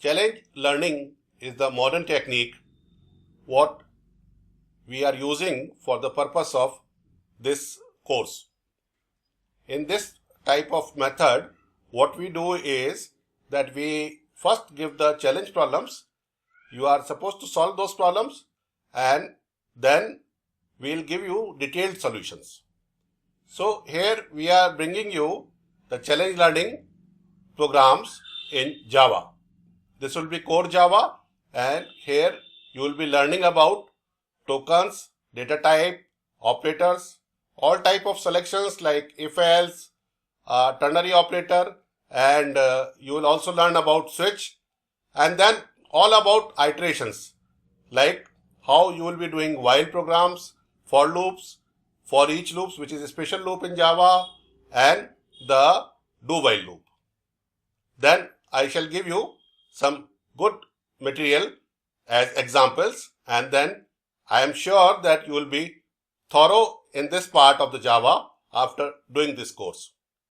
Challenge learning is the modern technique what we are using for the purpose of this course. In this type of method, what we do is that we first give the challenge problems. You are supposed to solve those problems and then we will give you detailed solutions. So here we are bringing you the challenge learning programs in Java. This will be core Java, and here you will be learning about tokens, data type, operators, all type of selections like if else, ternary operator, and you will also learn about switch, and then all about iterations like how you will be doing while programs, for loops, for each loops which is a special loop in Java, and the do while loop. Then I shall give you some good material as examples, and then I am sure that you will be thorough in this part of the Java after doing this course.